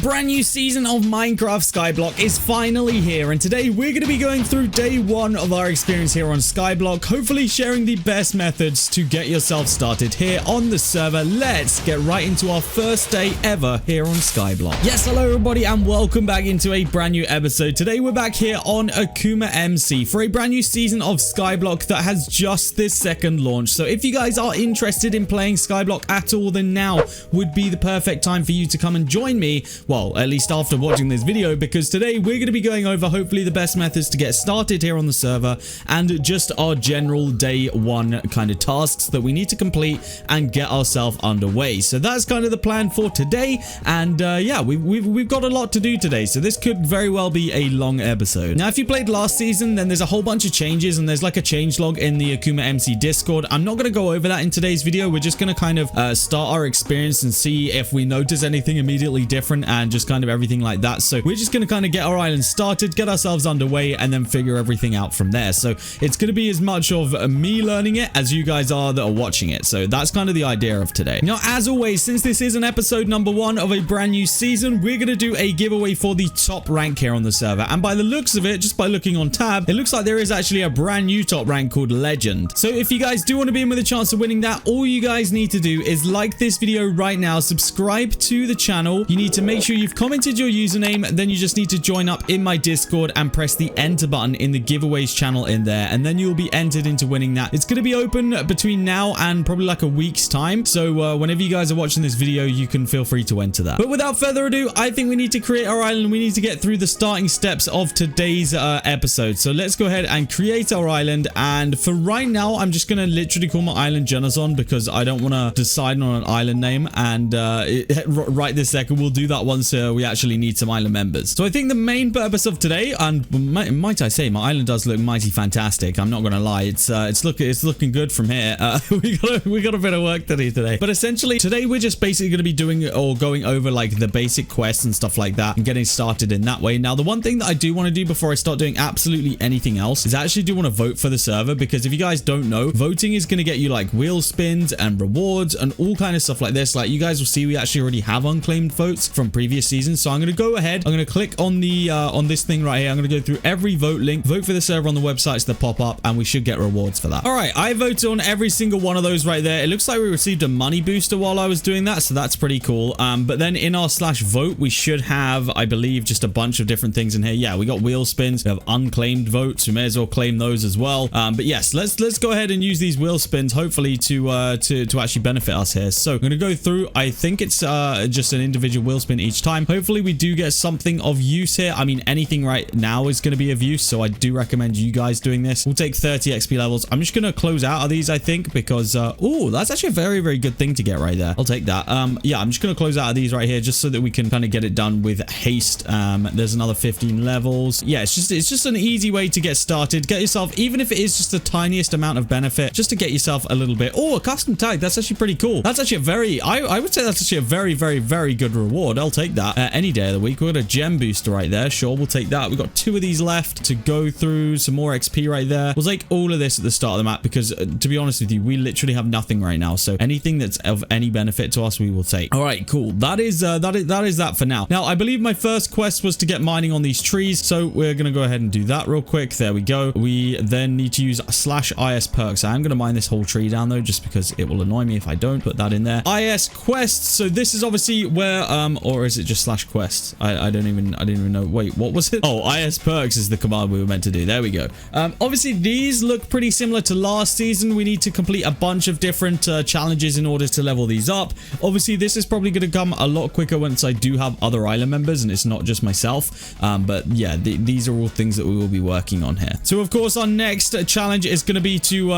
brand new season of Minecraft Skyblock is finally here, and today we're going to be going through day one of our experience here on Skyblock, hopefully sharing the best methods to get yourself started here on the server. Let's get right into our first day ever here on Skyblock. Yes, hello everybody, and welcome back into a brand new episode. Today we're back here on AkumaMC for a brand new season of Skyblock that has just this second launched. So if you guys are interested in playing Skyblock at all, then now would be the perfect time for you to come and join me. Well, at least after watching this video, because today we're going to be going over hopefully the best methods to get started here on the server and just our general day one kind of tasks that we need to complete and get ourselves underway. So that's kind of the plan for today, and yeah, we've got a lot to do today, so this could very well be a long episode. Now, if you played last season, then there's a whole bunch of changes, and there's like a changelog in the AkumaMC Discord. I'm not going to go over that in today's video. We're just going to kind of start our experience and see if we notice anything immediately different and just kind of everything like that. So we're just going to kind of get our island started, get ourselves underway, and then figure everything out from there. So it's going to be as much of me learning it as you guys are that are watching it. So that's kind of the idea of today. Now, as always, since this is an episode number one of a brand new season, we're going to do a giveaway for the top rank here on the server. And by the looks of it, just by looking on tab, it looks like there is actually a brand new top rank called Legend. So if you guys do want to be in with a chance of winning that, all you guys need to do is like this video right now, subscribe to the channel. You need to make sure you've commented your username, then you just need to join up in my Discord and press the enter button in the giveaways channel in there, and then you'll be entered into winning that. It's going to be open between now and probably like a week's time, so whenever you guys are watching this video, you can feel free to enter that. But without further ado, I think we need to create our island. We need to get through the starting steps of today's episode. So let's go ahead and create our island, and for right now, I'm just going to literally call my island Generzon because I don't want to decide on an island name, and right this second, we'll do that once we actually need some island members. So I think the main purpose of today, and might I say, my island does look mighty fantastic. I'm not gonna lie, it's looking good from here. We got a bit of work to do today, but essentially today we're just basically going to be doing or going over like the basic quests and stuff like that and getting started in that way. Now, the one thing that I do want to do before I start doing absolutely anything else is I actually do want to vote for the server, because if you guys don't know, voting is going to get you like wheel spins and rewards and all kind of stuff like this. Like you guys will see, we actually already have unclaimed votes from previous seasons. So I'm going to go ahead, I'm going to click on the on this thing right here. I'm going to go through every vote link, vote for the server on the websites that pop up, and we should get rewards for that. All right, I voted on every single one of those right there. It looks like we received a money booster while I was doing that, so that's pretty cool. But then in our /vote, we should have, I believe, just a bunch of different things in here. Yeah, we got wheel spins, we have unclaimed votes. We may as well claim those as well. But yes, let's go ahead and use these wheel spins, hopefully to actually benefit us here. So I'm going to go through. I think it's just an individual wheel spin each time. Hopefully we do get something of use here. I mean, anything right now is going to be of use, so I do recommend you guys doing this. We'll take 30 XP levels. I'm just going to close out of these, I think, because oh, that's actually a very, very good thing to get right there. I'll take that. Yeah, I'm just going to close out of these right here just so that we can kind of get it done with haste. There's another 15 levels. Yeah, it's just an easy way to get started. Get yourself, even if it is just the tiniest amount of benefit, just to get yourself a little bit. Oh, a custom tag. That's actually pretty cool. That's actually a very, I would say that's actually a very, very, very good reward. I'll take that any day of the week. We've got a gem booster right there. Sure, we'll take that. We've got 2 of these left to go through. Some more XP right there. We'll take all of this at the start of the map because, to be honest with you, we literally have nothing right now. So anything that's of any benefit to us, we will take. All right, cool. That is that for now. Now, I believe my first quest was to get mining on these trees. So we're going to go ahead and do that real quick. There we go. We then need to use /is perks. I'm going to mine this whole tree down though, just because it will annoy me if I don't put that in there. IS quests. So this is obviously where, or is it just /quests? I didn't even know. Wait, what was it? Oh, IS perks is the command we were meant to do. There we go. Obviously these look pretty similar to last season. We need to complete a bunch of different challenges in order to level these up. Obviously this is probably going to come a lot quicker once I do have other island members and it's not just myself. But yeah, these are all things that we will be working on here. So of course our next challenge is going to be to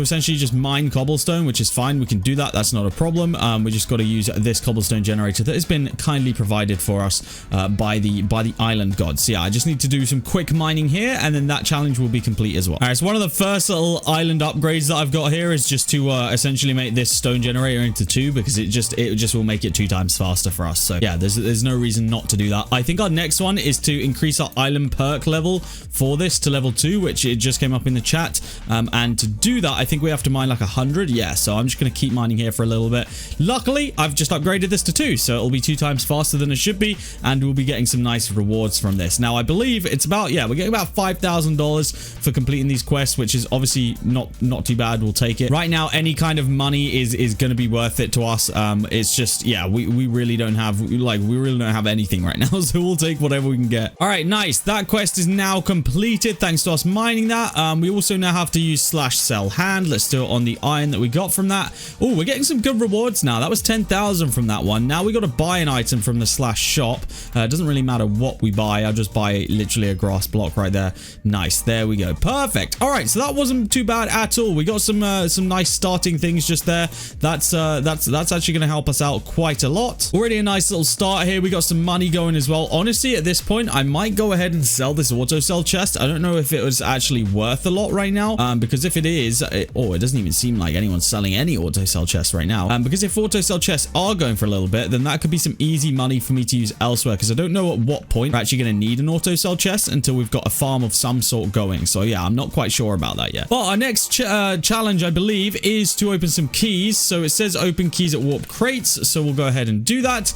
essentially just mine cobblestone, which is fine. We can do that. That's not a problem. We just got to use this cobblestone generator that has been kindly provided for us by the island gods. So yeah, I just need to do some quick mining here, and then that challenge will be complete as well. All right, so one of the first little island upgrades that I've got here is just to essentially make this stone generator into 2, because it just will make it 2 times faster for us. So yeah, there's no reason not to do that. I think our next one is to increase our island perk level for this to level 2, which it just came up in the chat. And to do that, I think we have to mine like 100. Yeah, so I'm just going to keep mining here for a little bit. Luckily, I've just upgraded this to 2, so it'll be 2 times faster faster than it should be, and we'll be getting some nice rewards from this. Now, I believe it's about, yeah, we're getting about $5,000 for completing these quests, which is obviously not too bad. We'll take it. Right now, any kind of money is going to be worth it to us. It's just, yeah, we really don't have, like, we really don't have anything right now, so we'll take whatever we can get. All right, nice. That quest is now completed thanks to us mining that. We also now have to use /sell hand. Let's do it on the iron that we got from that. Oh, we're getting some good rewards now. That was 10,000 from that one. Now we got to buy an item from the /shop. It doesn't really matter what we buy. I'll just buy literally a grass block right there. Nice. There we go. Perfect. All right, so that wasn't too bad at all. We got some nice starting things just there. That's actually going to help us out quite a lot. Already a nice little start here. We got some money going as well. Honestly, at this point, I might go ahead and sell this auto sell chest. I don't know if it was actually worth a lot right now, because if it is, it doesn't even seem like anyone's selling any auto sell chests right now. Because if auto sell chests are going for a little bit, then that could be some easy money for me to use elsewhere, because I don't know at what point we're actually going to need an auto sell chest until we've got a farm of some sort going. So yeah, I'm not quite sure about that yet. But our next challenge, I believe, is to open some keys. So it says open keys at warp crates, so we'll go ahead and do that.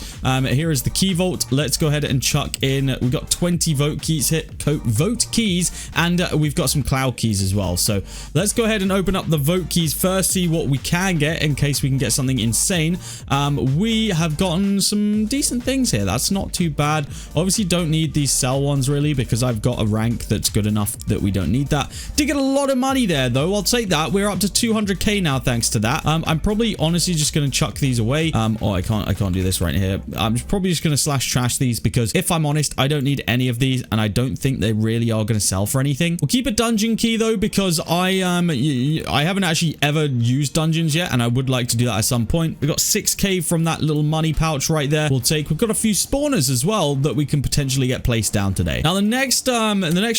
Here is the key vault. Let's go ahead and chuck in. We've got 20 vote keys, and we've got some cloud keys as well. So let's go ahead and open up the vote keys first, see what we can get in case we can get something insane. We have gotten some decent things here. That's not too bad. Obviously don't need these sell ones really, because I've got a rank that's good enough that we don't need that. Did get a lot of money there though. I'll take that. We're up to 200k now thanks to that. I'm probably honestly just going to chuck these away. Oh, I can't do this right here. I'm probably just going to /trash these, because if I'm honest, I don't need any of these, and I don't think they really are going to sell for anything. We'll keep a dungeon key though, because I haven't actually ever used dungeons yet, and I would like to do that at some point. We got 6k from that little money pouch right there. We've got a few spawners as well that we can potentially get placed down today. Now the next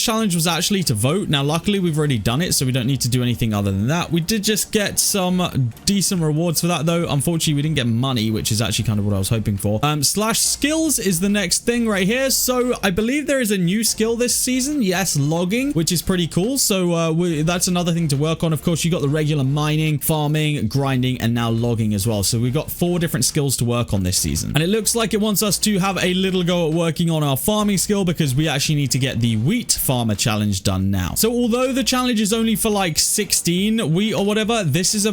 challenge was actually to vote. Now luckily we've already done it, so we don't need to do anything other than that. We did just get some decent rewards for that though. Unfortunately, we didn't get money, which is actually kind of what I was hoping for. /skills is the next thing right here. So I believe there is a new skill this season. Yes, logging, which is pretty cool. So that's another thing to work on. Of course, you got the regular mining, farming, grinding, and now logging as well. So we've got 4 different skills to work on this season. And it looks like it wants us to have a little go at working on our farming skill, because we actually need to get the wheat farmer challenge done now. So although the challenge is only for like 16 wheat or whatever, this is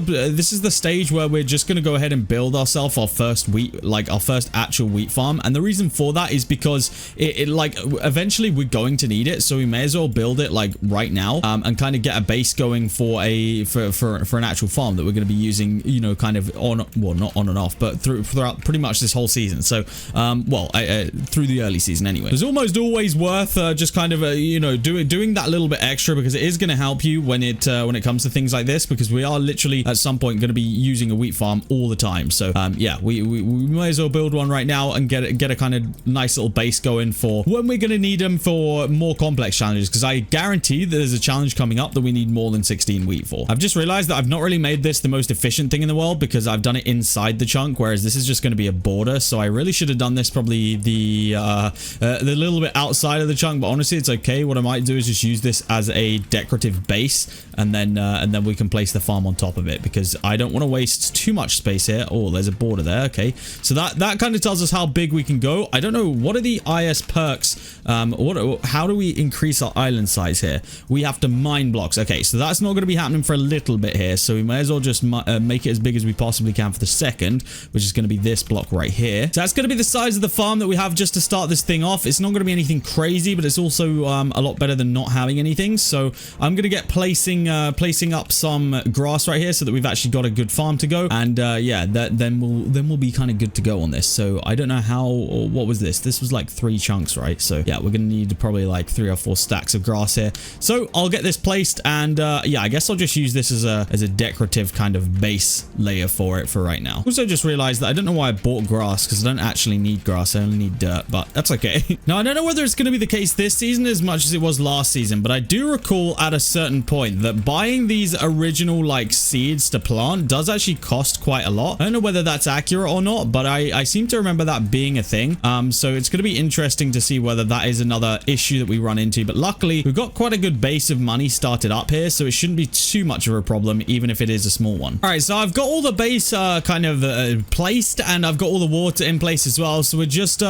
the stage where we're just going to go ahead and build ourselves our first wheat, like our first actual wheat farm. And the reason for that is because it like eventually we're going to need it, so we may as well build it like right now, and kind of get a base going for an actual farm that we're going to be using, you know, kind of on, well, not on and off, but throughout pretty much this whole season. So through the early season anyway. It's almost always worth just kind of you know, doing that little bit extra, because it is going to help you when it comes to things like this, because we are literally at some point going to be using a wheat farm all the time. So yeah, we may as well build one right now and get a kind of nice little base going for when we're going to need them for more complex challenges, because I guarantee that there's a challenge coming up that we need more than 16 wheat for. I've just realized that I've not really made this the most efficient thing in the world, because I've done it inside the chunk, whereas this is just going to be a border. So I really should have done this probably the little bit outside of the chunk, but honestly it's okay. What I might do is just use this as a decorative base, and then we can place the farm on top of it, because I don't want to waste too much space here. Oh, there's a border there. Okay, so that kind of tells us how big we can go. I don't know, what are the IS perks? How do we increase our island size here? We have to mine blocks. Okay, so that's not going to be happening for a little bit here, so we may as well just make it as big as we possibly can for the second, which is going to be this block right here. So that's going to be the size of the farm that we have just to start this thing off. It's not going to be anything crazy, but it's also a lot better than not having anything. So I'm going to get placing up some grass right here, so that we've actually got a good farm to go. And yeah, then we'll be kind of good to go on this. So I don't know how, or what was this? This was like 3 chunks, right? So yeah, we're going to need probably like 3 or 4 stacks of grass here. So I'll get this placed, and yeah, I guess I'll just use this as a decorative kind of base layer for it for right now. Also just realized that I don't know why I bought grass, because I don't actually need grass. I only need dirt, but that's okay. Now, I don't know whether it's going to be the case this season as much as it was last season, but I do recall at a certain point that buying these original like seeds to plant does actually cost quite a lot. I don't know whether that's accurate or not, but I seem to remember that being a thing. So it's going to be interesting to see whether that is another issue that we run into. But luckily, we've got quite a good base of money started up here, so it shouldn't be too much of a problem, even if it is a small one. All right, so I've got all the base kind of placed, and I've got all the water in place. place as well. So we're just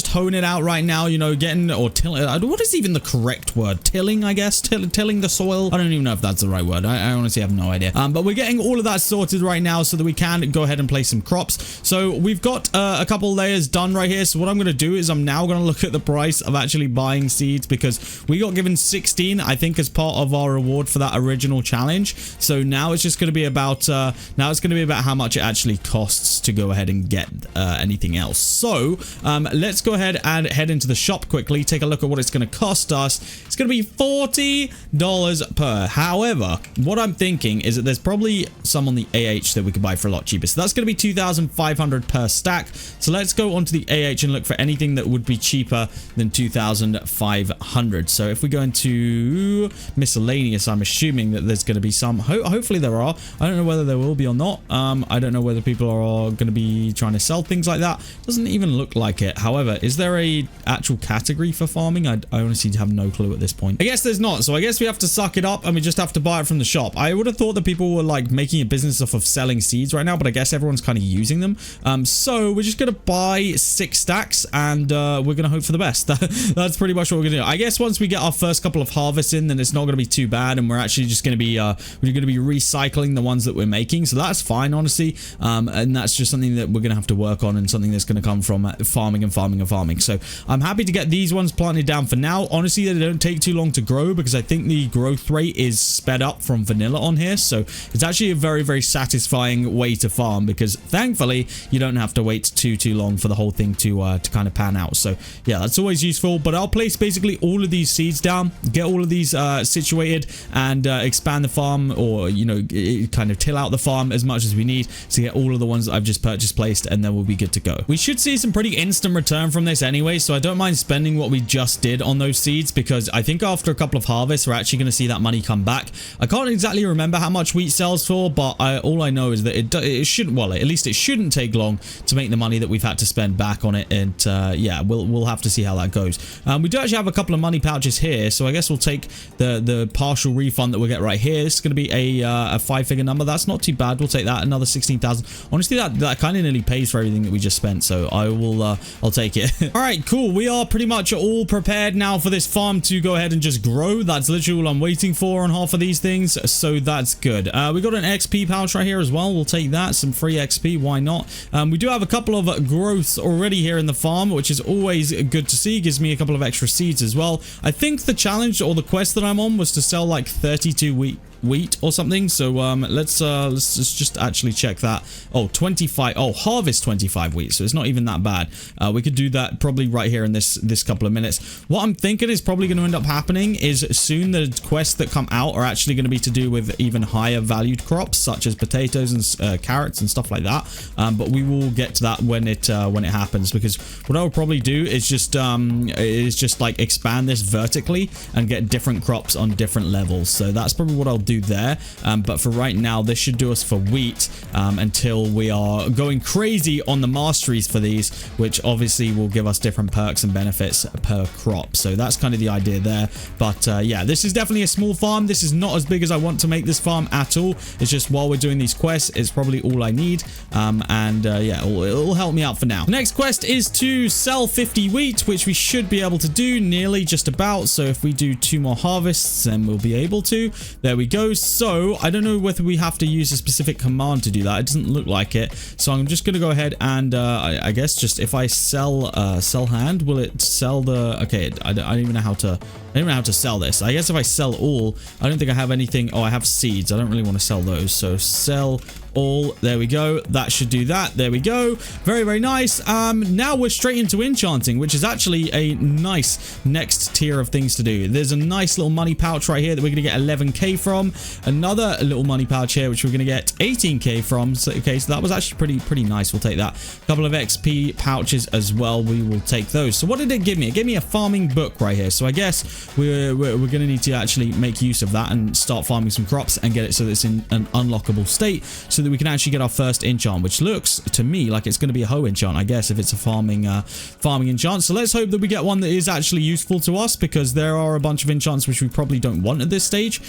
honing it out right now, you know, getting or tilling. What is even the correct word? Tilling, I guess. Tilling the soil. I don't even know if that's the right word. I honestly have no idea. But we're getting all of that sorted right now so that we can go ahead and place some crops. So we've got a couple layers done right here. So what I'm going to do is I'm now going to look at the price of actually buying seeds, because we got given 16, I think, as part of our reward for that original challenge. So now it's just going to be about how much it actually costs to go ahead and get anything else. So let's go ahead and head into the shop quickly, take a look at what it's going to cost us. It's going to be $40 per. However, what I'm thinking is that there's probably some on the AH that we could buy for a lot cheaper. So that's going to be 2,500 per stack. So let's go onto the AH and look for anything that would be cheaper than 2,500. So if we go into miscellaneous, I'm assuming that there's going to be some. Hopefully there are. I don't know whether there will be or not. I don't know whether people are going to be trying to sell things like that. Doesn't even look like it. However, is there a actual category for farming? I honestly have no clue at this point. I guess there's not. So I guess we have to suck it up and we just have to buy it from the shop. I would have thought that people were like making a business off of selling seeds right now, but I guess everyone's kind of using them. So we're just going to buy 6 stacks and we're going to hope for the best. That's pretty much what we're going to do. I guess once we get our first couple of harvests in, then it's not going to be too bad, and we're actually just going to be recycling the ones that we're making. So that's fine, honestly. And that's just something that we're going to have to work on, and something that's going to come from farming and farming and farming. So I'm happy to get these ones planted down for now. Honestly, they don't take too long to grow because I think the growth rate is sped up from vanilla on here. So it's actually a very, very satisfying way to farm, because thankfully you don't have to wait too long for the whole thing to kind of pan out. So yeah, that's always useful. But I'll place basically all of these seeds down, get all of these situated, and expand the farm, or you know, kind of till out the farm as much as we need to get all of the ones that I've just purchased placed, and then we'll be good to go. We should see some pretty instant return from this anyway, so I don't mind spending what we just did on those seeds, because I think after a couple of harvests we're actually going to see that money come back. I can't exactly remember how much wheat sells for, but all I know is that it shouldn't, well, at least it shouldn't take long to make the money that we've had to spend back on it. And yeah, we'll have to see how that goes. We do actually have a couple of money pouches here, so I guess we'll take the partial refund that we'll get right here. This is going to be a 5-figure number. That's not too bad. We'll take that. Another 16,000. Honestly, that kind of nearly pays for everything that we just spent, so I'll take it. All right, cool. We are pretty much all prepared now for this farm to go ahead and just grow. That's literally all I'm waiting for on half of these things, so that's good. We got an XP pouch right here as well. We'll take that. Some free XP. Why not? We do have a couple of growths already here in the farm, which is always good to see. Gives me a couple of extra seeds as well. I think the challenge or the quest that I'm on was to sell like 32 wheat or something. So let's just actually check that. Oh, 25. Oh, harvest 25 wheat. So it's not even that bad. We could do that probably right here in this couple of minutes. What I'm thinking is probably going to end up happening is soon the quests that come out are actually going to be to do with even higher valued crops, such as potatoes and carrots and stuff like that. But we will get to that when it happens, because what I will probably do is just like expand this vertically and get different crops on different levels. So that's probably what I'll do there. But for right now, this should do us for wheat until we are going crazy on the masteries for these, which obviously will give us different perks and benefits per crop. So that's kind of the idea there. But yeah, this is definitely a small farm. This is not as big as I want to make this farm at all. It's just while we're doing these quests, it's probably all I need. Yeah, it'll help me out for now. The next quest is to sell 50 wheat, which we should be able to do nearly just about. So if we do 2 more harvests, then we'll be able to. There we go. So I don't know whether we have to use a specific command to do that. It doesn't look like it. So I'm just going to go ahead and I guess just if I sell hand, will it sell the, okay, I don't even know how to sell this. I guess if I sell all, I don't think I have anything. Oh, I have seeds. I don't really want to sell those. So sell all. There we go. That should do that. There we go. Very, very nice. Now we're straight into enchanting, which is actually a nice next tier of things to do. There's a nice little money pouch right here that we're going to get 11k from. Another little money pouch here, which we're going to get 18k from. So, okay, so that was actually pretty nice. We'll take that. A couple of XP pouches as well. We will take those. So what did it give me? It gave me a farming book right here. So I guess we're going to need to actually make use of that and start farming some crops and get it so that it's in an unlockable state, so that we can actually get our first enchant, which looks to me like it's going to be a hoe enchant, I guess, if it's a farming enchant. So let's hope that we get one that is actually useful to us, because there are a bunch of enchants which we probably don't want at this stage,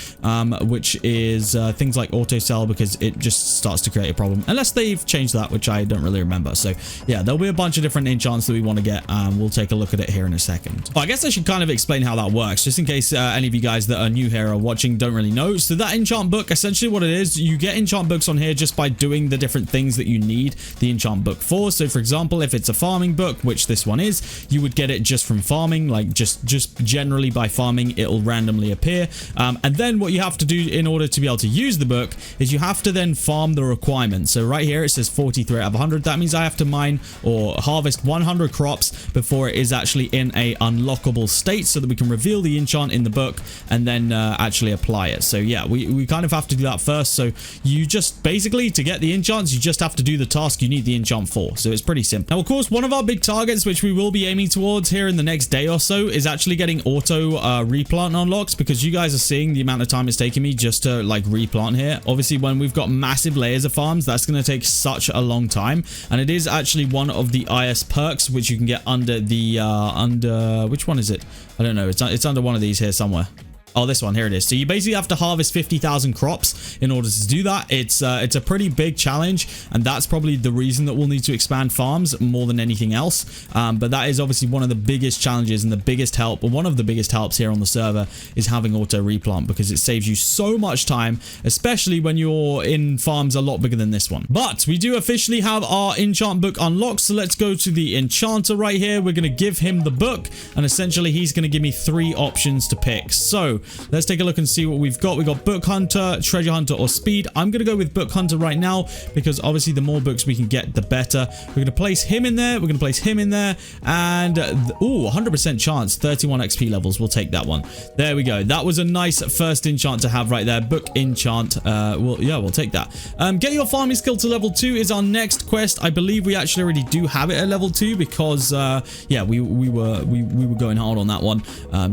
which is things like auto sell, because it just starts to create a problem unless they've changed that, which I don't really remember. So yeah, there'll be a bunch of different enchants that we want to get. We'll take a look at it here in a second. But I guess I should kind of explain how that works, just in case any of you guys that are new here or watching don't really know. So that enchant book, essentially what it is, you get enchant books on here just by doing the different things that you need the enchant book for. So for example, if it's a farming book, which this one is, you would get it just from farming, like just generally by farming, it'll randomly appear. And then what you have to do in order to be able to use the book is you have to then farm the requirements. So right here it says 43 out of 100. That means I have to mine or harvest 100 crops before it is actually in a unlockable state, so that we can reveal the enchant in the book and then actually apply it. So yeah, we kind of have to do that first. So you just basically, to get the enchants, you just have to do the task you need the enchant for. So it's pretty simple. Now, of course, one of our big targets, which we will be aiming towards here in the next day or so, is actually getting auto replant unlocks, because you guys are seeing the amount of time it's taking me just to like replant here. Obviously, when we've got massive layers of farms, that's going to take such a long time. And it is actually one of the IS perks, which you can get under the which one is it? I don't know. It's under one of these here somewhere. Oh, this one, here it is. So you basically have to harvest 50,000 crops in order to do that. It's a pretty big challenge, and that's probably the reason that we'll need to expand farms more than anything else. But that is obviously one of the biggest challenges and the biggest help, or one of the biggest helps here on the server, is having auto replant, because it saves you so much time, especially when you're in farms a lot bigger than this one. But we do officially have our enchant book unlocked, so let's go to the enchanter right here. We're going to give him the book, and essentially he's going to give me 3 options to pick. So let's take a look and see what we've got. We got Book Hunter, Treasure Hunter, or Speed. I'm going to go with Book Hunter right now, because obviously the more books we can get, the better. We're going to place him in there. We're going to place him in there. And, ooh, 100% chance, 31 XP levels. We'll take that one. There we go. That was a nice first enchant to have right there. Book Enchant. We'll take that. Get your farming skill to level 2 is our next quest. I believe we actually already do have it at level 2, because, yeah, we were going hard on that one.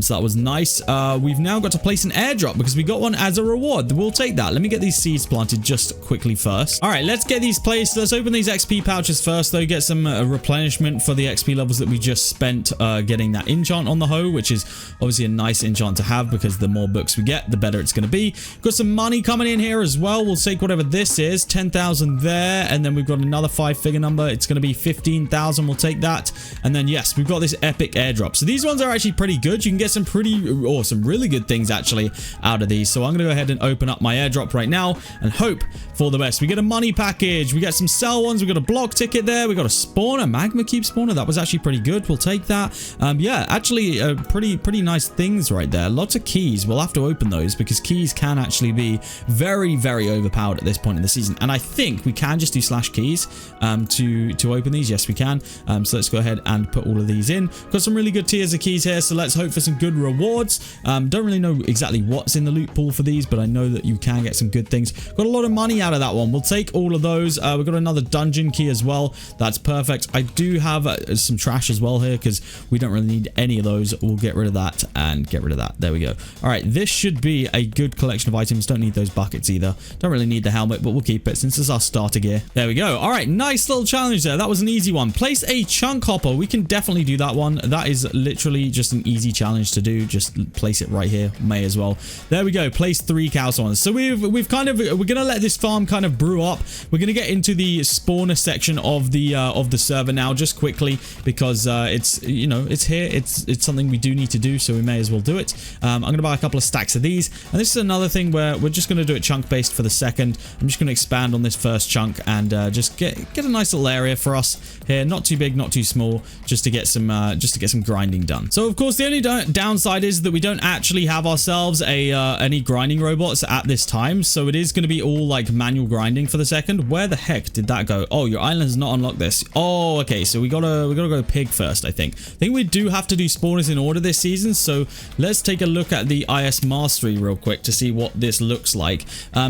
So that was nice. We've now got to place an airdrop, because we got one as a reward. We'll take that. Let me get these seeds planted just quickly first. All right, let's get these placed. Let's open these XP pouches first, though. Get some replenishment for the XP levels that we just spent getting that enchant on the hoe, which is obviously a nice enchant to have, because the more books we get, the better it's going to be. Got some money coming in here as well. We'll take whatever this is, 10,000 there, and then we've got another 5-figure number. It's going to be 15,000. We'll take that. And then yes, we've got this epic airdrop. So these ones are actually pretty good. You can get some really good things actually out of these. So I'm gonna go ahead and open up my airdrop right now and hope for the best. We get a money package, we get some sell ones, we got a block ticket there, we got a spawner, magma cube spawner. That was actually pretty good. We'll take that. Yeah, actually pretty nice things right there. Lots of keys. We'll have to open those, because keys can actually be very overpowered at this point in the season. And I think we can just do /keys to open these. Yes, we can. So let's go ahead and put all of these in. Got some really good tiers of keys here, so let's hope for some good rewards. Don't really know exactly what's in the loot pool for these, but I know that you can get some good things. Got a lot of money out of that one. We'll take all of those. We've got another dungeon key as well. That's perfect. I do have some trash as well here, because we don't really need any of those. We'll get rid of that and get rid of that. There we go. All right, this should be a good collection of items. Don't need those buckets either. Don't really need the helmet, but we'll keep it since it's our starter gear. There we go. All right, nice little challenge there. That was an easy one. Place a chunk hopper. We can definitely do that one. That is literally just an easy challenge to do. Just place it right here. May as well. There we go. Place 3 cow swans. So we're gonna let this farm kind of brew up. We're gonna get into the spawner section of the server now, just quickly, because it's, you know, it's here. It's something we do need to do, so we may as well do it. I'm gonna buy a couple of stacks of these, and this is another thing where we're just gonna do it chunk based for the second. I'm just gonna expand on this first chunk and just get a nice little area for us here. Not too big, not too small, just to get some grinding done. So of course the only downside is that we don't actually have ourselves any grinding robots at this time, so it is going to be all like manual grinding for the second. Where the heck did that go? Oh, your island has not unlocked this. Oh, okay, so we gotta go pig first. I think we do have to do spawners in order this season, so let's take a look at the IS mastery real quick to see what this looks like.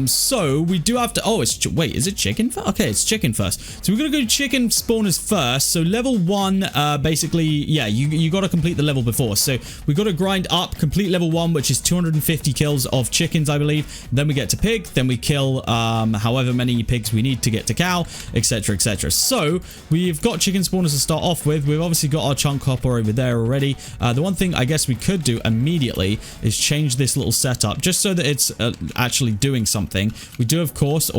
So we do have to, oh, wait, is it chicken first? Okay, it's chicken first. So we're gonna go chicken spawners first. So level 1, basically, yeah, you got to complete the level before. So we got to grind up, complete level 1, which is 250 kills of chickens, I believe. Then we get to pig, then we kill however many pigs we need to get to cow, etc, etc. So we've got chicken spawners to start off with. We've obviously got our chunk hopper over there already. The one thing I guess we could do immediately is change this little setup just so that it's actually doing something. We did of course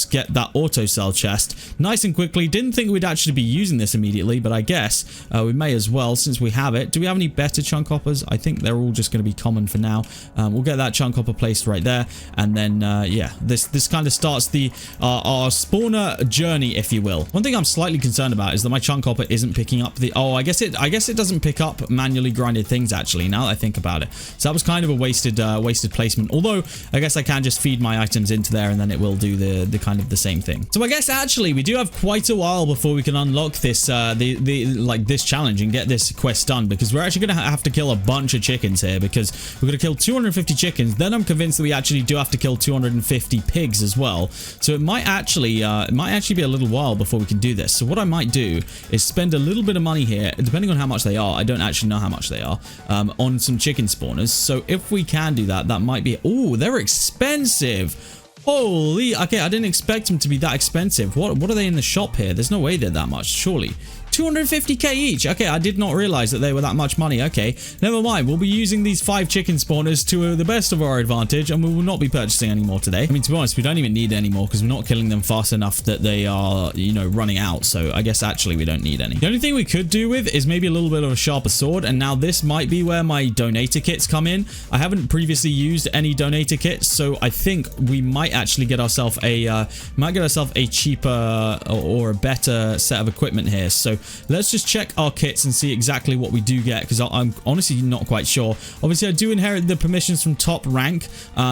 get that auto sell chest nice and quickly. Didn't think we'd actually be using this immediately, but I guess we may as well since we have it. Do we have any better chunk hoppers? I think they're all just going to be common for now. We'll get that chunk hopper placed right there, and then yeah, this kind of starts the our spawner journey, if you will. One thing I'm slightly concerned about is that my chunk hopper isn't picking up the I guess it doesn't pick up manually grinded things, actually, now that I think about it. So that was kind of a wasted placement, although I guess I can just feed my items into there and then it will do the kind of the same thing. So I guess actually we do have quite a while before we can unlock this this challenge and get this quest done, because we're actually going to have to kill a bunch of chickens here, because we're going to kill 250 chickens. Then I'm convinced that we actually do have to kill 250 pigs as well. So it might actually be a little while before we can do this. So what I might do is spend a little bit of money here, depending on how much they are. I don't actually know how much they are, on some chicken spawners. So if we can do that, that might be... Oh, they're expensive. Holy... Okay, I didn't expect them to be that expensive. What are they in the shop here? There's no way they're that much, surely. 250k each. Okay, I did not realize that they were that much money. Okay, never mind. We'll be using these 5 chicken spawners to the best of our advantage, and we will not be purchasing any more today. I mean, to be honest, we don't even need any more because we're not killing them fast enough that they are, you know, running out. So I guess actually we don't need any. The only thing we could do with is maybe a little bit of a sharper sword, and now this might be where my donator kits come in. I haven't previously used any donator kits, so I think we might actually get ourselves a cheaper or a better set of equipment here. So let's just check our kits and see exactly what we do get, because I'm honestly not quite sure. Obviously, I do inherit the permissions from top rank,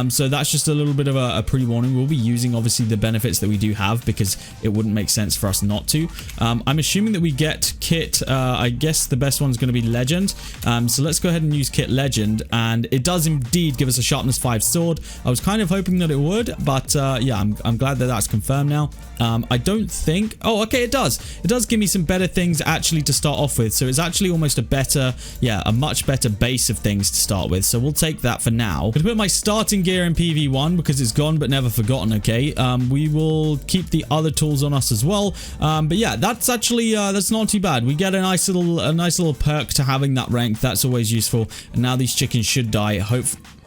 so that's just a little bit of a pre-warning. We'll be using, obviously, the benefits that we do have, because it wouldn't make sense for us not to. I'm assuming that we get kit, I guess the best one's going to be legend. So let's go ahead and use kit legend, and it does indeed give us a sharpness 5 sword. I was kind of hoping that it would, but yeah, I'm glad that that's confirmed now. I don't think... Oh, okay, it does. It does give me some better things actually to start off with. So it's actually almost a better, yeah, a much better base of things to start with. So we'll take that for now. I'm going to put my starting gear in PV1 because it's gone but never forgotten, okay? We will keep the other tools on us as well. But yeah, that's actually, that's not too bad. We get a nice little perk to having that rank. That's always useful. And now these chickens should die.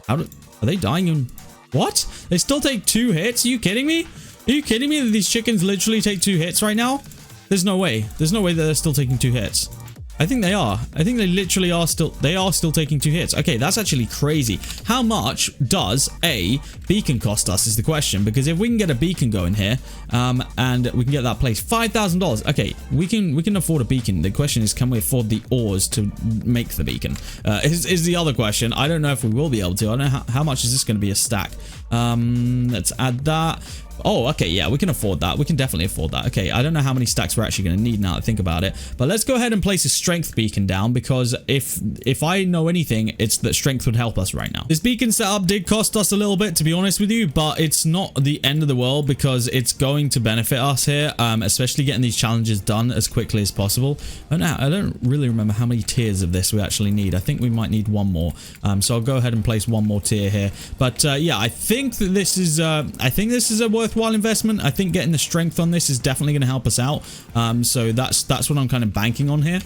Are they dying in... What? They still take 2 hits? Are you kidding me? Are you kidding me that these chickens literally take 2 hits right now? There's no way. There's no way that they're still taking 2 hits. I think they are. I think they literally are still... They are still taking 2 hits. Okay, that's actually crazy. How much does a beacon cost us is the question. Because if we can get a beacon going here, and we can get that placed, $5,000. Okay, we can afford a beacon. The question is, can we afford the ores to make the beacon? Is the other question. I don't know if we will be able to. I don't know how much is this going to be a stack. Let's add that. Oh, okay, yeah, we can afford that. We can definitely afford that. Okay, I don't know how many stacks we're actually going to need now that I think about it. But let's go ahead and place a strength beacon down, because if I know anything, it's that strength would help us right now. This beacon setup did cost us a little bit, to be honest with you, but it's not the end of the world, because it's going to benefit us here, especially getting these challenges done as quickly as possible. I don't really remember how many tiers of this we actually need. I think we might need 1 more. So I'll go ahead and place 1 more tier here. But yeah, I think that this is a worthwhile investment. I think getting the strength on this is definitely going to help us out. So that's what I'm kind of banking on here.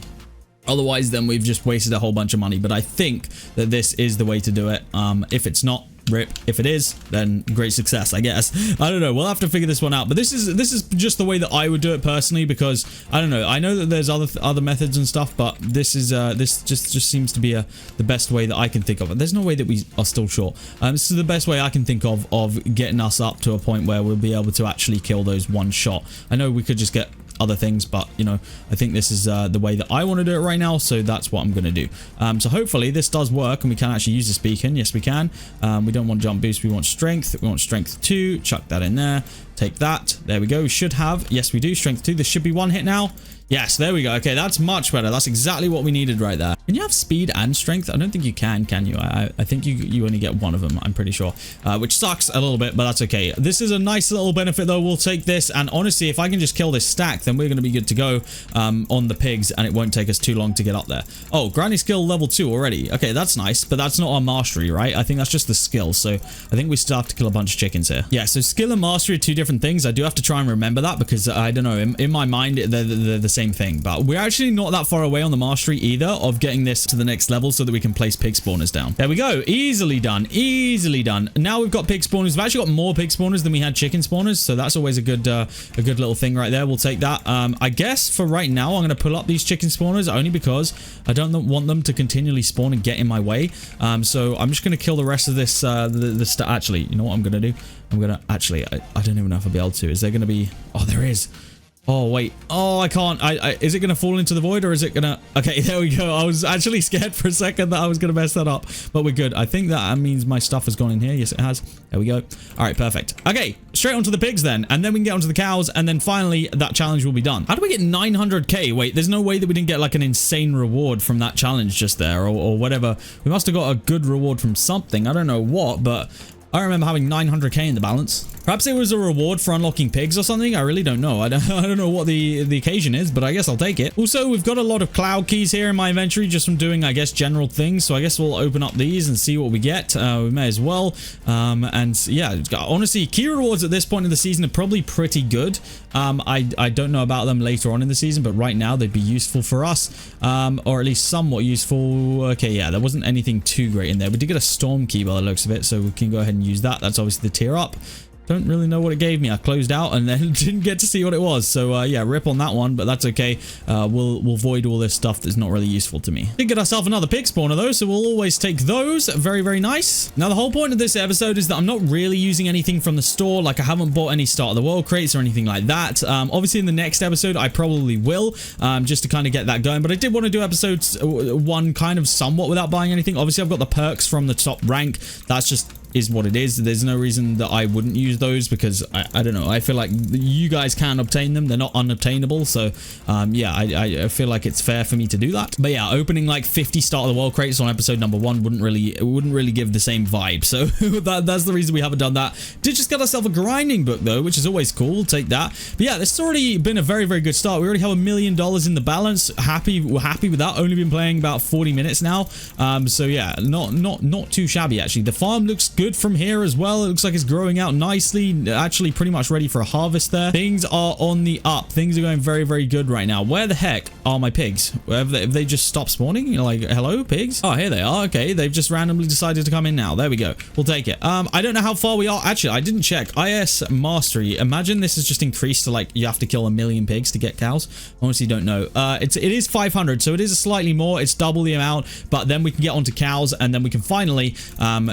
Otherwise, then we've just wasted a whole bunch of money. But I think that this is the way to do it. If it's not, rip. If it is, then great success, I guess. I don't know. We'll have to figure this one out. But this is just the way that I would do it personally, because I don't know. I know that there's other methods and stuff, but this is this just seems to be the best way that I can think of it. There's no way that we are still short. This is the best way I can think of getting us up to a point where we'll be able to actually kill those one shot. I know we could just get other things, but you know, I think this is the way that I want to do it right now, so that's what I'm going to do. So hopefully this does work and we can actually use this beacon. Yes, we can. We don't want jump boost, we want strength. We want strength 2. Chuck that in there. Take that. There we go. Should have. Yes, we do. Strength 2. This should be 1 hit now. Yes, there we go. Okay, that's much better. That's exactly what we needed right there. Can you have speed and strength? I don't think you can you? I think you only get one of them, I'm pretty sure. Which sucks a little bit, but that's okay. This is a nice little benefit, though. We'll take this. And honestly, if I can just kill this stack, then we're going to be good to go on the pigs, and it won't take us too long to get up there. Oh, grinding skill level 2 already. Okay, that's nice, but that's not our mastery, right? I think that's just the skill. So I think we still have to kill a bunch of chickens here. Yeah, so skill and mastery are 2 different things. I do have to try and remember that because I don't know. In my mind, they're the same thing, but we're actually not that far away on the mastery either of getting this to the next level so that we can place pig spawners down. There we go. Easily done. Easily done. Now we've got pig spawners. We've actually got more pig spawners than we had chicken spawners, so that's always a good little thing right there. We'll take that. I guess for right now, I'm going to pull up these chicken spawners only because I don't want them to continually spawn and get in my way. So I'm just going to kill the rest of this. Actually, you know what I'm going to do? I'm going to actually, I don't even know if I'll be able to. Is there going to be? Oh, there is. Oh, wait. Oh, I can't. Is it going to fall into the void or is it going to... Okay, there we go. I was actually scared for a second that I was going to mess that up, but we're good. I think that means my stuff has gone in here. Yes, it has. There we go. All right, perfect. Okay, straight onto the pigs then, and then we can get onto the cows, and then finally that challenge will be done. How do we get 900k? Wait, there's no way that we didn't get like an insane reward from that challenge just there or whatever. We must have got a good reward from something. I don't know what, but... I remember having 900k in the balance. Perhaps it was a reward for unlocking pigs or something. I really don't know. I don't know what the occasion is, but I guess I'll take it. Also, we've got a lot of cloud keys here in my inventory just from doing, I guess, general things. So I guess we'll open up these and see what we get. We may as well. And yeah, honestly, key rewards at this point in the season are probably pretty good. I don't know about them later on in the season, but right now they'd be useful for us, or at least somewhat useful. Okay, yeah, there wasn't anything too great in there. We did get a storm key by the looks of it, so we can go ahead and use that. That's obviously the tier up. Don't really know what it gave me. I closed out and then didn't get to see what it was. So yeah, rip on that one, but that's okay. We'll void all this stuff that's not really useful to me. Did get ourselves another pig spawner though, so we'll always take those. Very, very nice. Now the whole point of this episode is that I'm not really using anything from the store. Like I haven't bought any start of the world crates or anything like that. Obviously in the next episode I probably will, just to kind of get that going. But I did want to do episodes 1 kind of somewhat without buying anything. Obviously I've got the perks from the top rank. That's just is what it is. There's no reason that I wouldn't use those because I don't know. I feel like you guys can obtain them. They're not unobtainable. So yeah, I feel like it's fair for me to do that. But yeah, opening like 50 start of the world crates on episode number 1 wouldn't really give the same vibe. So that's the reason we haven't done that. Did just get ourselves a grinding book though, which is always cool. We'll take that. But yeah, this has already been a very, very good start. We already have $1 million in the balance. We're happy with that. Only been playing about 40 minutes now. So yeah, not too shabby actually. The farm looks good from here as well. It looks like it's growing out nicely. Actually pretty much ready for a harvest there. Things are on the up. Things are going very, very good right now. Where the heck are my pigs? Have they just stopped spawning? You're like, hello pigs? Oh, here they are. Okay, they've just randomly decided to come in now. There we go. We'll take it. I don't know how far we are. Actually, I didn't check. IS mastery. Imagine this is just increased to like you have to kill 1 million pigs to get cows. Honestly, don't know. It is 500, so it is slightly more. It's double the amount, but then we can get onto cows and then we can finally,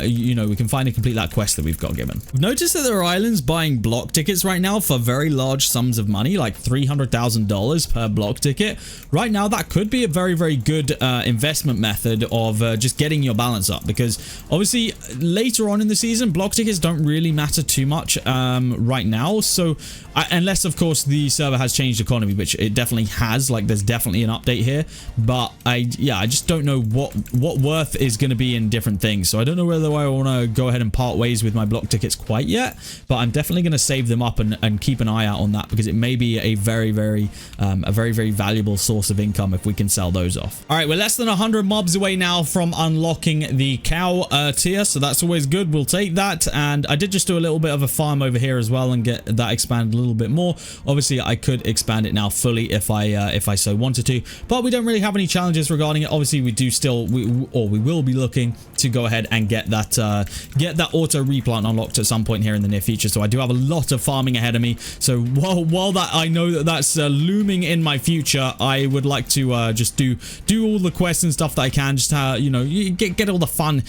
you know, we can finally complete that quest that we've got given. We've noticed that there are islands buying block tickets right now for very large sums of money, like $300,000 per block ticket. Right now, that could be a very, very good investment method of just getting your balance up, because obviously later on in the season, block tickets don't really matter too much right now. So unless of course the server has changed economy, which it definitely has, like there's definitely an update here, but I just don't know what worth is going to be in different things. So I don't know whether I want to go ahead and part ways with my block tickets quite yet, but I'm definitely going to save them up and keep an eye out on that, because it may be a very, very valuable source of income if we can sell those off. All right, we're less than 100 mobs away now from unlocking the cow tier, so that's always good. We'll take that. And I did just do a little bit of a farm over here as well and get that expanded a little bit more. Obviously I could expand it now fully if I so wanted to, but we don't really have any challenges regarding it. Obviously we do still, we will be looking to go ahead and get that auto replant unlocked at some point here in the near future. So I do have a lot of farming ahead of me. So while that I know that's looming in my future, I would like to just do all the quests and stuff that I can, just you know, get all the fun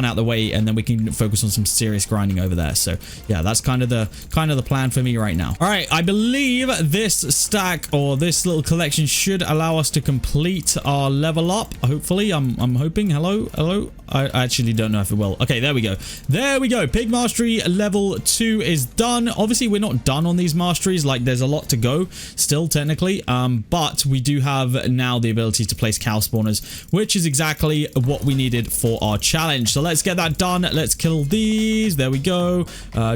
out of the way, and then we can focus on some serious grinding over there. So yeah, that's kind of the plan for me right now. All right, I believe this stack or this little collection should allow us to complete our level up. Hopefully, I'm hoping. Hello. I actually don't know if it will. Okay, there we go. video. There we go. Pig mastery level 2 is done. Obviously, we're not done on these masteries. Like, there's a lot to go still, technically. But we do have now the ability to place cow spawners, which is exactly what we needed for our challenge. So let's get that done. Let's kill these. There we go.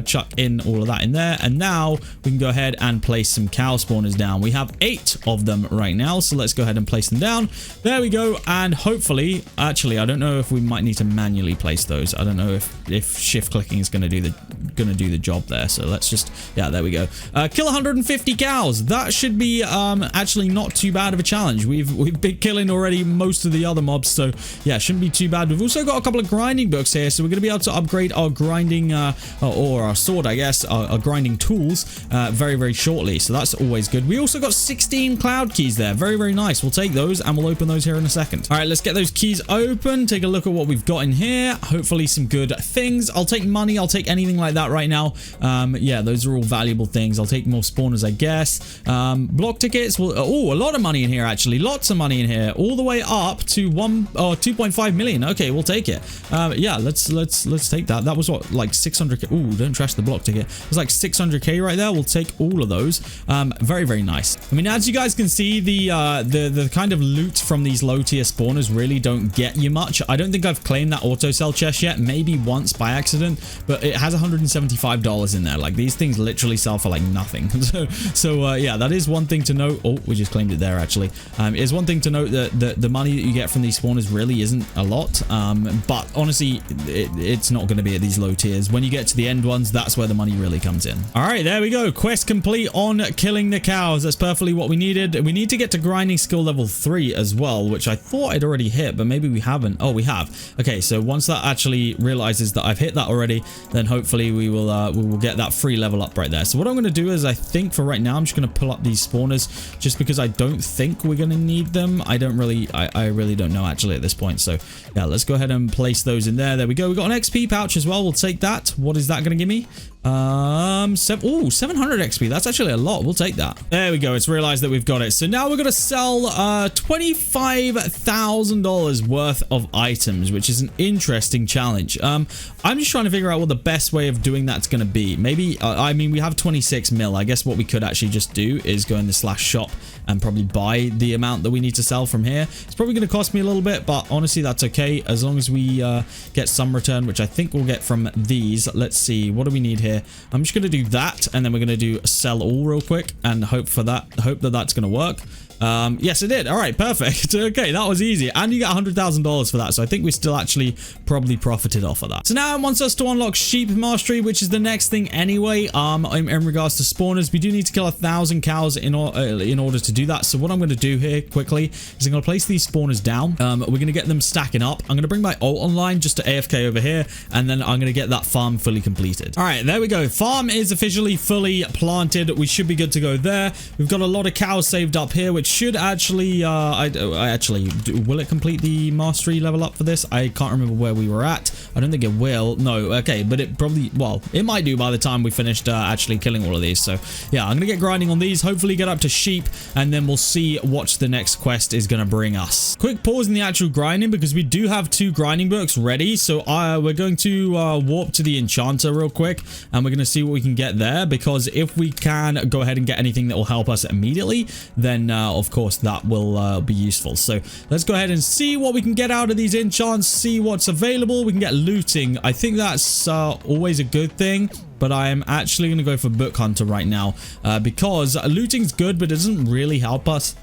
Chuck in all of that in there. And now we can go ahead and place some cow spawners down. We have 8 of them right now. So let's go ahead and place them down. There we go. And hopefully, actually, I don't know if we might need to manually place those. I don't know if shift clicking is going to do the job there. So let's just, yeah, there we go. Kill 150 cows. That should be actually not too bad of a challenge. We've been killing already most of the other mobs, so yeah, shouldn't be too bad. We've also got a couple of grinding books here, so we're going to be able to upgrade our grinding or our sword, I guess, our grinding tools very, very shortly. So that's always good. We also got 16 cloud keys there. Very, very nice. We'll take those and we'll open those here in a second. All right, let's get those keys open. Take a look at what we've got in here. Hopefully some good things. I'll take money. I'll take anything like that right now. Yeah, those are all valuable things. I'll take more spawners, I guess. Block tickets. Well, oh, a lot of money in here, actually. Lots of money in here. All the way up to 2.5 million. Okay, we'll take it. Yeah, let's take that. That was what, like 600k. Ooh, don't trash the block ticket. It was like 600k right there. We'll take all of those. Very, very nice. I mean, as you guys can see, the kind of loot from these low tier spawners really don't get you much. I don't think I've claimed that auto sell chest yet. Maybe once by accident, but it has $175 in there. Like, these things literally sell for like nothing. So yeah, that is one thing to note. Oh, we just claimed it there, actually. It's one thing to note that the money that you get from these spawners really isn't a lot. But honestly, it's not going to be at these low tiers. When you get to the end ones, that's where the money really comes in. All right, there we go. Quest complete on killing the cows. That's perfectly what we needed. We need to get to grinding skill level 3 as well, which I thought I'd already hit, but maybe we haven't. Oh, we have. Okay, so once that actually realizes that I've hit that already, then hopefully we will get that free level up right there. So what I'm going to do is, I think for right now, I'm just going to pull up these spawners just because I don't think we're going to need them. I really don't know actually at this point. So yeah, let's go ahead and place those in there. There we go. We got an XP pouch as well. We'll take that. What is that going to give me? 700 XP. That's actually a lot. We'll take that. There we go. It's realized that we've got it. So now we're going to sell $25,000 worth of items, which is an interesting challenge. I'm just trying to figure out what the best way of doing that's going to be. Maybe, I mean, we have 26 mil. I guess what we could actually just do is go in the /shop and probably buy the amount that we need to sell from here. It's probably going to cost me a little bit, but honestly, that's okay. As long as we get some return, which I think we'll get from these. Let's see. What do we need here? I'm just going to do that, and then we're going to do sell all real quick and hope that that's going to work. Yes, it did. All right, perfect. Okay, that was easy. And you get $100,000 for that. So I think we still actually probably profited off of that. So now it wants us to unlock sheep mastery, which is the next thing anyway. In regards to spawners, we do need to kill 1,000 cows in order to do that. So what I'm going to do here quickly is I'm going to place these spawners down. We're going to get them stacking up. I'm going to bring my ult online just to AFK over here, and then I'm going to get that farm fully completed. All right, there we go. Farm is officially fully planted. We should be good to go there. We've got a lot of cows saved up here, which should actually will it complete the mastery level up for this? I can't remember where we were at. I don't think it will. No, okay, but it probably, well, it might do by the time we finished actually killing all of these. So yeah, I'm gonna get grinding on these, hopefully get up to sheep, and then we'll see what the next quest is gonna bring us. Quick pause in the actual grinding because we do have 2 grinding books ready. So we're going to warp to the enchanter real quick, and we're gonna see what we can get there, because if we can go ahead and get anything that will help us immediately, then of course that will be useful. So let's go ahead and see what we can get out of these enchants, see what's available. We can get looting. I think that's always a good thing, but I am actually going to go for book hunter right now because looting's good, but it doesn't really help us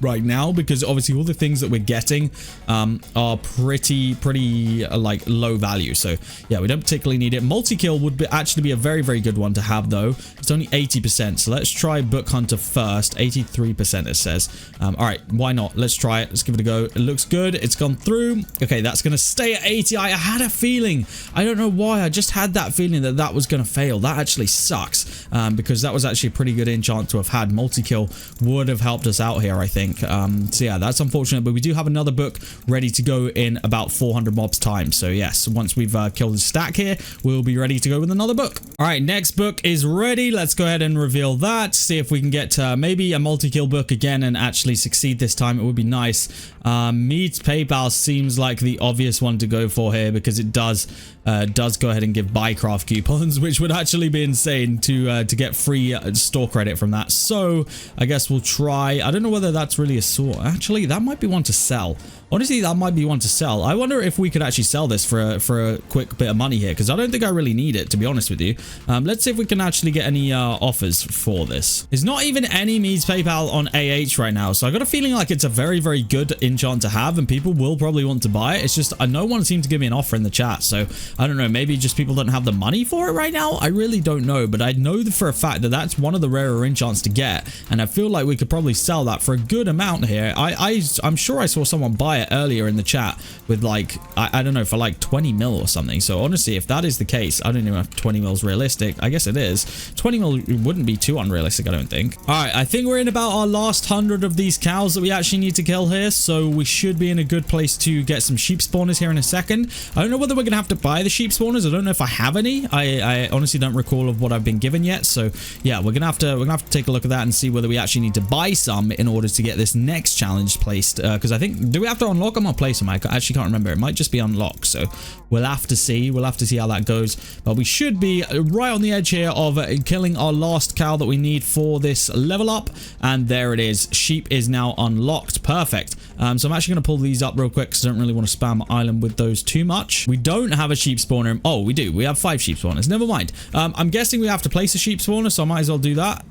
right now, because obviously all the things that we're getting are pretty like low value. So yeah, we don't particularly need it. Multi-kill would actually be a very, very good one to have, though. It's only 80%, so let's try book hunter first. 83% it says. All right, why not? Let's try it. Let's give it a go. It looks good. It's gone through. Okay, that's gonna stay at 80. I had a feeling, I don't know why, I just had that feeling that that was gonna fail. That actually sucks, because that was actually a pretty good enchant to have had. Multi-kill would have helped us out here, I think. think. So yeah, that's unfortunate, but we do have another book ready to go in about 400 mobs time. So yes, once we've killed the stack here, we'll be ready to go with another book. All right, next book is ready. Let's go ahead and reveal that. See if we can get maybe a multi-kill book again and actually succeed this time. It would be nice. Meets PayPal seems like the obvious one to go for here because it does go ahead and give buycraft coupons, which would actually be insane to get free store credit from that. So I guess we'll try. I don't know whether that's really a sort. Actually, that might be one to sell. Honestly, that might be one to sell. I wonder if we could actually sell this for a quick bit of money here, because I don't think I really need it, to be honest with you. Let's see if we can actually get any offers for this. There's not even any means PayPal on AH right now, so I got a feeling like it's a very, very good enchant to have, and people will probably want to buy it. It's just no one seemed to give me an offer in the chat, so I don't know. Maybe just people don't have the money for it right now. I really don't know, but I know for a fact that that's one of the rarer enchants to get, and I feel like we could probably sell that for a good amount here. I'm sure I saw someone buy it earlier in the chat with like I don't know, for like 20 mil or something. So honestly, if that is the case, I don't know if 20 mil is realistic. I guess it is. 20 mil wouldn't be too unrealistic, I don't think. All right, I think we're in about our last 100 of these cows that we actually need to kill here, so we should be in a good place to get some sheep spawners here in a second. I don't know whether we're gonna have to buy the sheep spawners. I don't know if I have any. I honestly don't recall of what I've been given yet. So yeah, we're gonna have to take a look at that and see whether we actually need to buy some in order to get this next challenge placed. Because I think, do we have to unlock them or place them? I actually can't remember. It might just be unlocked. So we'll have to see. We'll have to see how that goes. But we should be right on the edge here of killing our last cow that we need for this level up. And there it is. Sheep is now unlocked. Perfect. So I'm actually going to pull these up real quick because I don't really want to spam island with those too much. We don't have a sheep spawner. Oh, we do. We have 5 sheep spawners. Never mind. I'm guessing we have to place a sheep spawner, so I might as well do that.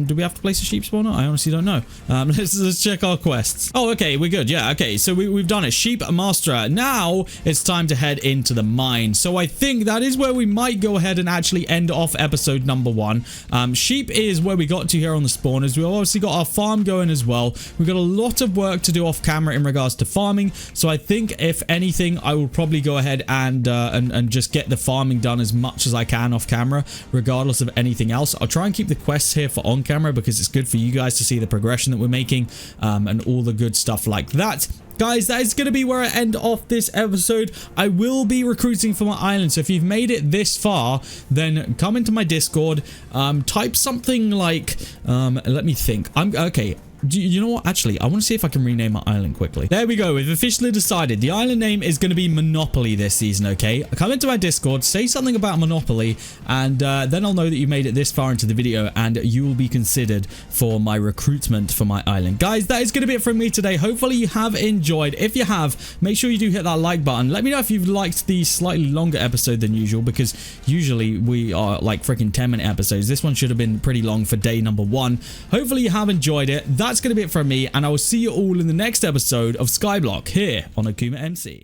Do we have to place a sheep spawner? I honestly don't know. Let's check our quests. Oh, okay. We're good. Yeah, okay. So we've done it. Sheep masterer. Now it's time to head into the mine. So I think that is where we might go ahead and actually end off episode number 1. Sheep is where we got to here on the spawners. We've obviously got our farm going as well. We've got a lot of work to do off camera in regards to farming. So I think if anything, I will probably go ahead and just get the farming done as much as I can off camera, regardless of anything else. I'll try and keep the quests here for on camera because it's good for you guys to see the progression that we're making, and all the good stuff like that. Guys, that is going to be where I end off this episode. I will be recruiting for my island, so if you've made it this far, then come into my Discord, type something like, let me think. Okay. You know what? Actually, I want to see if I can rename my island quickly. There we go. We've officially decided the island name is going to be Monopoly this season, okay? Come into my Discord, say something about Monopoly, and then I'll know that you made it this far into the video, and you will be considered for my recruitment for my island. Guys, that is going to be it from me today. Hopefully you have enjoyed. If you have, make sure you do hit that like button. Let me know if you've liked the slightly longer episode than usual, because usually we are like freaking 10-minute episodes. This one should have been pretty long for day number 1. Hopefully you have enjoyed it. That's going to be it from me, and I will see you all in the next episode of Skyblock here on AkumaMC.